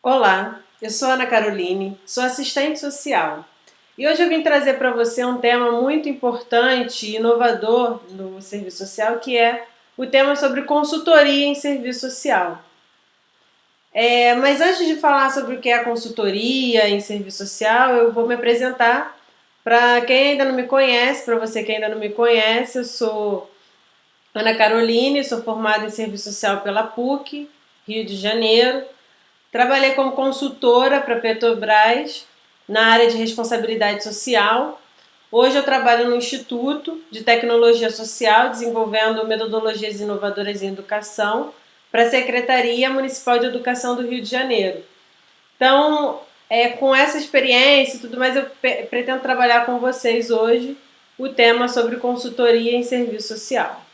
Olá, eu sou Ana Caroline, sou assistente social e hoje eu vim trazer para você um tema muito importante e inovador no serviço social, que é o tema sobre consultoria em serviço social. Mas antes de falar sobre o que é a consultoria em serviço social, eu vou me apresentar para quem ainda não me conhece, para você que ainda não me conhece. Eu sou Ana Caroline, sou formada em serviço social pela PUC, Rio de Janeiro. Trabalhei como consultora para a Petrobras na área de responsabilidade social. Hoje eu trabalho no Instituto de Tecnologia Social, desenvolvendo metodologias inovadoras em educação para a Secretaria Municipal de Educação do Rio de Janeiro. Então, com essa experiência e tudo mais, eu pretendo trabalhar com vocês hoje o tema sobre consultoria em serviço social.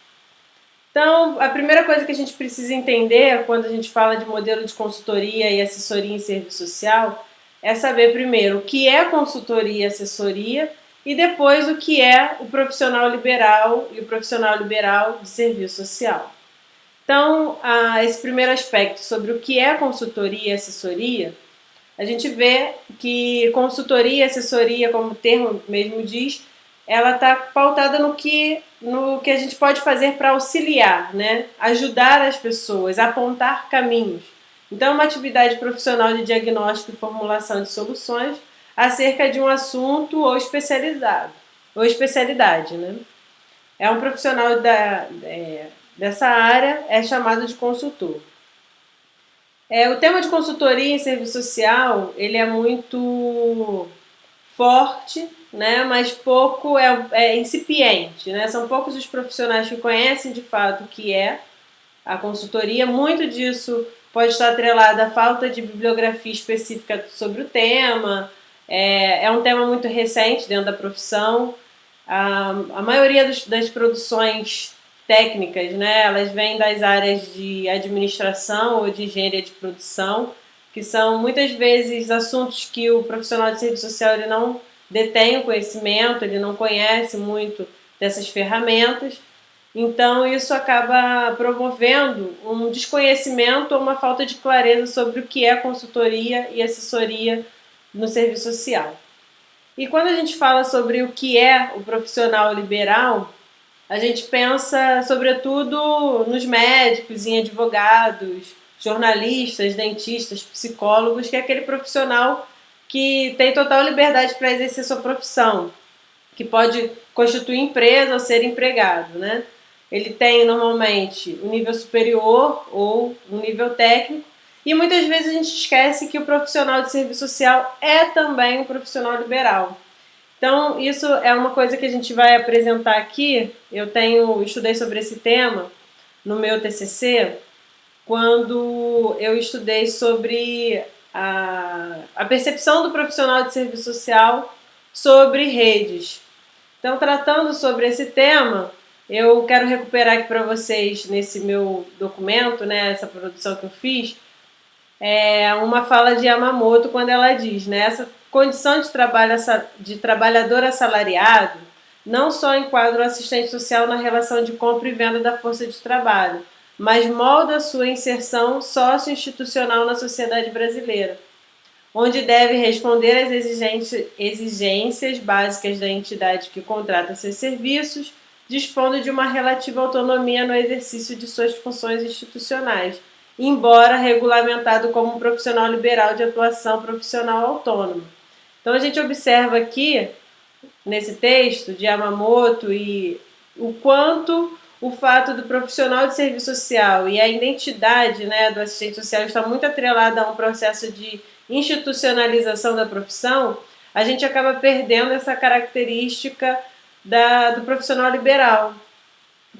Então, a primeira coisa que a gente precisa entender quando a gente fala de modelo de consultoria e assessoria em serviço social é saber primeiro o que é consultoria e assessoria e depois o que é o profissional liberal e o profissional liberal de serviço social. Então, esse primeiro aspecto sobre o que é consultoria e assessoria, a gente vê que consultoria e assessoria, como o termo mesmo diz, ela está pautada no que a gente pode fazer para auxiliar, né? Ajudar as pessoas, apontar caminhos. Então, é uma atividade profissional de diagnóstico e formulação de soluções acerca de um assunto ou especialidade, né? É um profissional dessa área, é chamado de consultor. O tema de consultoria em serviço social, ele é muito forte, né, mas pouco é incipiente, né? São poucos os profissionais que conhecem de fato o que é a consultoria. Muito disso pode estar atrelado à falta de bibliografia específica sobre o tema. É um tema muito recente dentro da profissão. A maioria das produções técnicas, né, elas vêm das áreas de administração ou de engenharia de produção, que são muitas vezes assuntos que o profissional de serviço social ele não detém o conhecimento, ele não conhece muito dessas ferramentas. Então isso acaba promovendo um desconhecimento ou uma falta de clareza sobre o que é consultoria e assessoria no serviço social. E quando a gente fala sobre o que é o profissional liberal, a gente pensa sobretudo nos médicos, em advogados, jornalistas, dentistas, psicólogos, que é aquele profissional que tem total liberdade para exercer sua profissão, que pode constituir empresa ou ser empregado, né? Ele tem normalmente um nível superior ou um nível técnico, e muitas vezes a gente esquece que o profissional de serviço social é também um profissional liberal. Então, isso é uma coisa que a gente vai apresentar aqui. Eu estudei sobre esse tema no meu TCC, quando eu estudei sobre a percepção do profissional de serviço social sobre redes. Então, tratando sobre esse tema, eu quero recuperar aqui para vocês, nesse meu documento, né, essa produção que eu fiz, uma fala de Yamamoto quando ela diz, né, essa condição de trabalhador assalariado não só enquadra o assistente social na relação de compra e venda da força de trabalho, mas molda sua inserção socio-institucional na sociedade brasileira, onde deve responder às exigências básicas da entidade que contrata seus serviços, dispondo de uma relativa autonomia no exercício de suas funções institucionais, embora regulamentado como um profissional liberal de atuação profissional autônomo. Então a gente observa aqui, nesse texto de Yamamoto, e o quanto o fato do profissional de serviço social e a identidade, né, do assistente social está muito atrelada a um processo de institucionalização da profissão, a gente acaba perdendo essa característica do profissional liberal,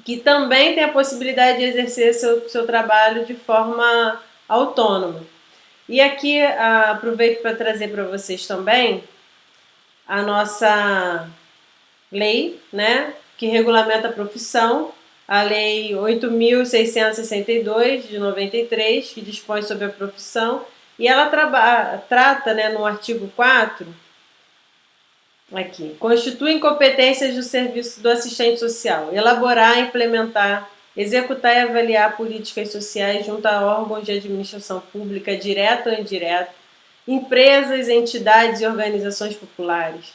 que também tem a possibilidade de exercer seu trabalho de forma autônoma. E aqui aproveito para trazer para vocês também a nossa lei, né, que regulamenta a profissão, a Lei 8.662 de 93, que dispõe sobre a profissão, e ela trata, né, no artigo 4, aqui, constituem competências do serviço do assistente social, elaborar e implementar executar e avaliar políticas sociais junto a órgãos de administração pública, direta ou indireta, empresas, entidades e organizações populares.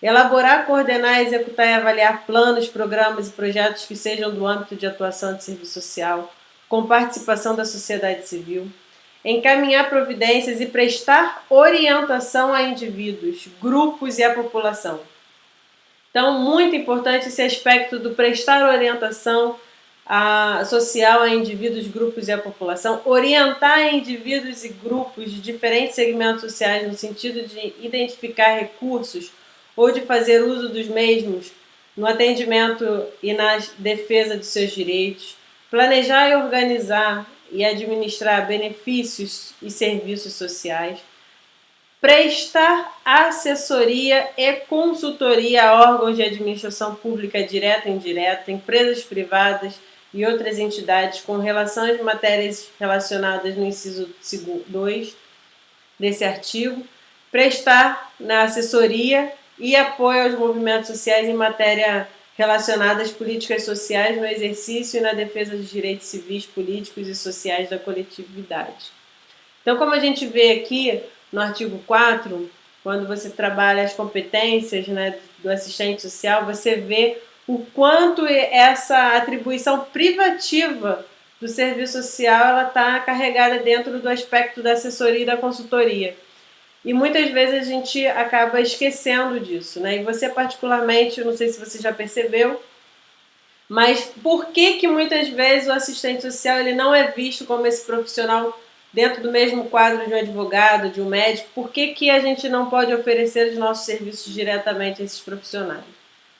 Elaborar, coordenar, executar e avaliar planos, programas e projetos que sejam do âmbito de atuação de serviço social, com participação da sociedade civil. Encaminhar providências e prestar orientação a indivíduos, grupos e à população. Então, muito importante esse aspecto do prestar orientação social a indivíduos, grupos e à população, orientar indivíduos e grupos de diferentes segmentos sociais no sentido de identificar recursos ou de fazer uso dos mesmos no atendimento e na defesa de seus direitos, planejar e organizar e administrar benefícios e serviços sociais, prestar assessoria e consultoria a órgãos de administração pública direta e indireta, empresas privadas e outras entidades com relação às matérias relacionadas no inciso 2 desse artigo, prestar na assessoria e apoio aos movimentos sociais em matéria relacionada às políticas sociais no exercício e na defesa dos direitos civis, políticos e sociais da coletividade. Então, como a gente vê aqui no artigo 4, quando você trabalha as competências, né, do assistente social, você vê o quanto essa atribuição privativa do serviço social está carregada dentro do aspecto da assessoria e da consultoria. E muitas vezes a gente acaba esquecendo disso, né? E você particularmente, eu não sei se você já percebeu, mas por que muitas vezes o assistente social ele não é visto como esse profissional dentro do mesmo quadro de um advogado, de um médico? Por que a gente não pode oferecer os nossos serviços diretamente a esses profissionais?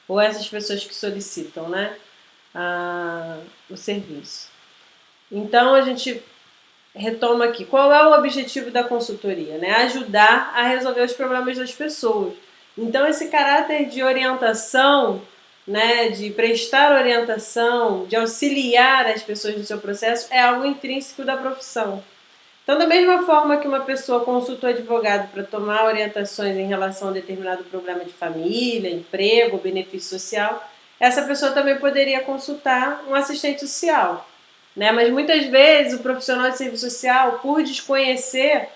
Ou essas pessoas que solicitam, né, o serviço? Então a gente retoma aqui. Qual é o objetivo da consultoria? Né? Ajudar a resolver os problemas das pessoas. Então esse caráter de orientação, né, de prestar orientação, de auxiliar as pessoas no seu processo é algo intrínseco da profissão. Então, da mesma forma que uma pessoa consulta o advogado para tomar orientações em relação a determinado problema de família, emprego, benefício social, essa pessoa também poderia consultar um assistente social. Né? Mas muitas vezes o profissional de serviço social, por desconhecer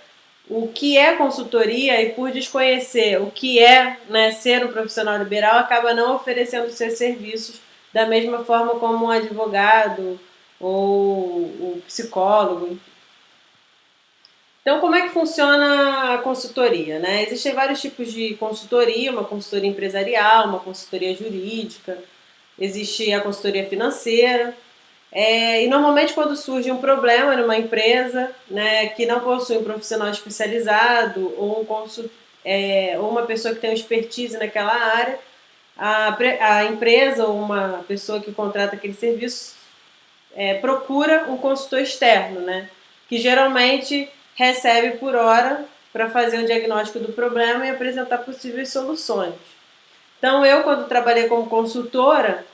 o que é consultoria e por desconhecer o que é, né, ser um profissional liberal, acaba não oferecendo seus serviços da mesma forma como um advogado ou um psicólogo. Então, como é que funciona a consultoria? Né? Existem vários tipos de consultoria, uma consultoria empresarial, uma consultoria jurídica, existe a consultoria financeira. E normalmente quando surge um problema numa empresa, né, que não possui um profissional especializado ou ou uma pessoa que tem expertise naquela área, a empresa ou uma pessoa que contrata aquele serviço procura um consultor externo, né, que geralmente recebe por hora para fazer o diagnóstico do problema e apresentar possíveis soluções. Então eu, quando trabalhei como consultora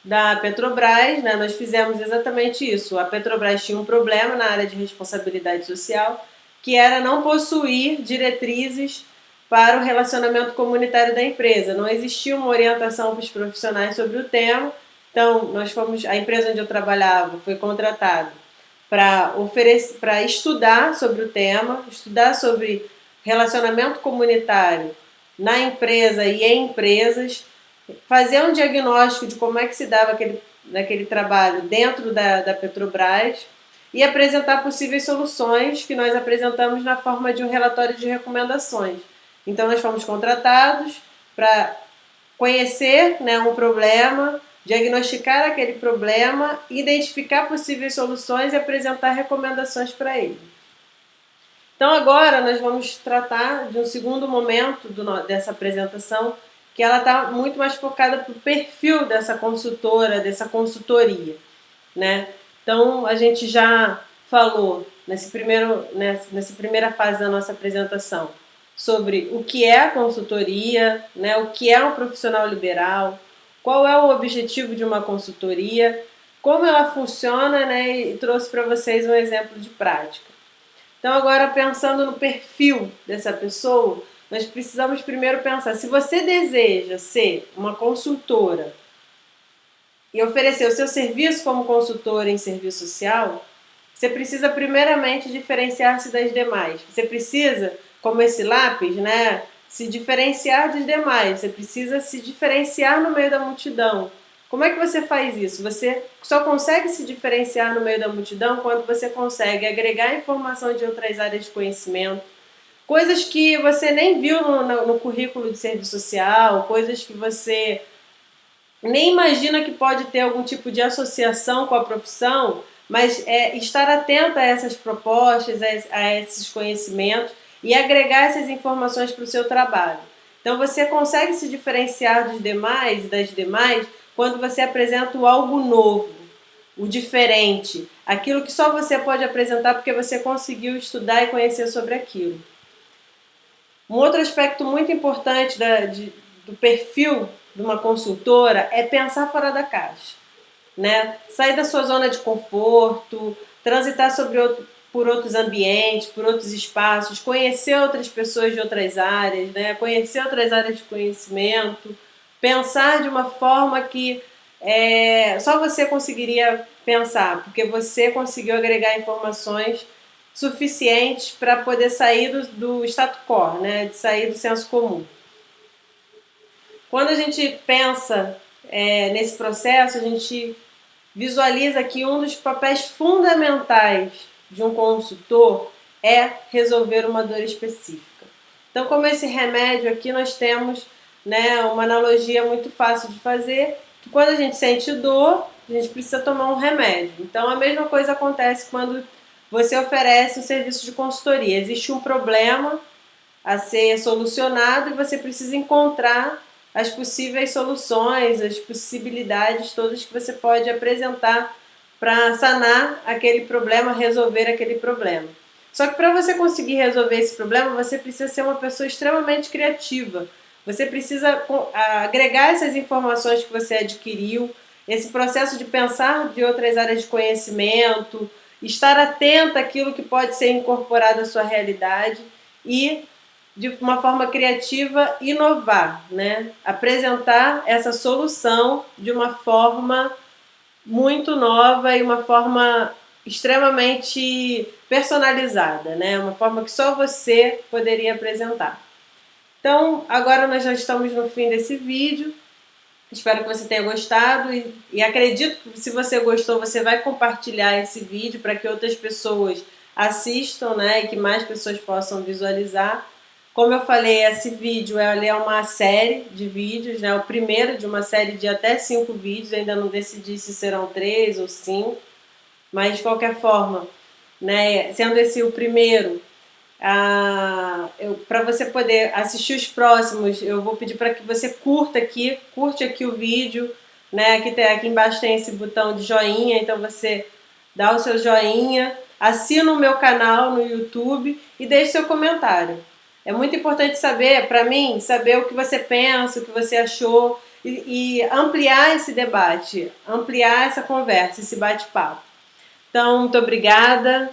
da Petrobras, né, nós fizemos exatamente isso. A Petrobras tinha um problema na área de responsabilidade social, que era não possuir diretrizes para o relacionamento comunitário da empresa. Não existia uma orientação para os profissionais sobre o tema. Então, a empresa onde eu trabalhava foi contratada para estudar sobre o tema, estudar sobre relacionamento comunitário na empresa e em empresas, fazer um diagnóstico de como é que se dava aquele trabalho dentro da Petrobras e apresentar possíveis soluções que nós apresentamos na forma de um relatório de recomendações. Então nós fomos contratados para conhecer, né, um problema, diagnosticar aquele problema, identificar possíveis soluções e apresentar recomendações para ele. Então agora nós vamos tratar de um segundo momento dessa apresentação, que ela está muito mais focada para o perfil dessa consultora, dessa consultoria, né? Então, a gente já falou nessa primeira fase da nossa apresentação sobre o que é a consultoria, né? O que é um profissional liberal, qual é o objetivo de uma consultoria, como ela funciona, né? E trouxe para vocês um exemplo de prática. Então, agora pensando no perfil dessa pessoa, nós precisamos primeiro pensar, se você deseja ser uma consultora e oferecer o seu serviço como consultor em serviço social, você precisa primeiramente diferenciar-se das demais. Você precisa, como esse lápis, né, se diferenciar dos demais. Você precisa se diferenciar no meio da multidão. Como é que você faz isso? Você só consegue se diferenciar no meio da multidão quando você consegue agregar informação de outras áreas de conhecimento, coisas que você nem viu no currículo de serviço social, coisas que você nem imagina que pode ter algum tipo de associação com a profissão, mas estar atento a essas propostas, a esses conhecimentos e agregar essas informações para o seu trabalho. Então você consegue se diferenciar dos demais e das demais quando você apresenta o algo novo, o diferente, aquilo que só você pode apresentar porque você conseguiu estudar e conhecer sobre aquilo. Um outro aspecto muito importante do perfil de uma consultora é pensar fora da caixa, né? Sair da sua zona de conforto, transitar por outros ambientes, por outros espaços, conhecer outras pessoas de outras áreas, né? Conhecer outras áreas de conhecimento, pensar de uma forma que só você conseguiria pensar, porque você conseguiu agregar informações suficientes para poder sair do status quo, né? De sair do senso comum. Quando a gente pensa nesse processo, a gente visualiza que um dos papéis fundamentais de um consultor é resolver uma dor específica. Então, como esse remédio aqui, nós temos, né, uma analogia muito fácil de fazer, que quando a gente sente dor, a gente precisa tomar um remédio. Então, a mesma coisa acontece quando você oferece um serviço de consultoria. Existe um problema a ser solucionado e você precisa encontrar as possíveis soluções, as possibilidades todas que você pode apresentar para sanar aquele problema, resolver aquele problema. Só que para você conseguir resolver esse problema, você precisa ser uma pessoa extremamente criativa. Você precisa agregar essas informações que você adquiriu, esse processo de pensar de outras áreas de conhecimento, estar atento àquilo que pode ser incorporado à sua realidade e de uma forma criativa, inovar, né? Apresentar essa solução de uma forma muito nova e uma forma extremamente personalizada, né? Uma forma que só você poderia apresentar. Então, agora nós já estamos no fim desse vídeo. Espero que você tenha gostado e acredito que se você gostou, você vai compartilhar esse vídeo para que outras pessoas assistam, né? E que mais pessoas possam visualizar. Como eu falei, esse vídeo é uma série de vídeos, né? O primeiro de uma série de até 5 vídeos, ainda não decidi se serão 3 ou 5, mas de qualquer forma, né? Sendo esse o primeiro, para você poder assistir os próximos, eu vou pedir para que você curte aqui o vídeo, né? Aqui embaixo tem esse botão de joinha, então você dá o seu joinha, assina o meu canal no YouTube e deixe seu comentário. É muito importante saber, para mim, saber o que você pensa, o que você achou e ampliar esse debate, ampliar essa conversa, esse bate-papo. Então, muito obrigada,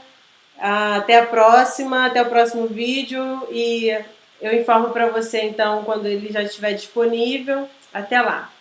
até a próxima, até o próximo vídeo e eu informo para você então quando ele já estiver disponível. Até lá!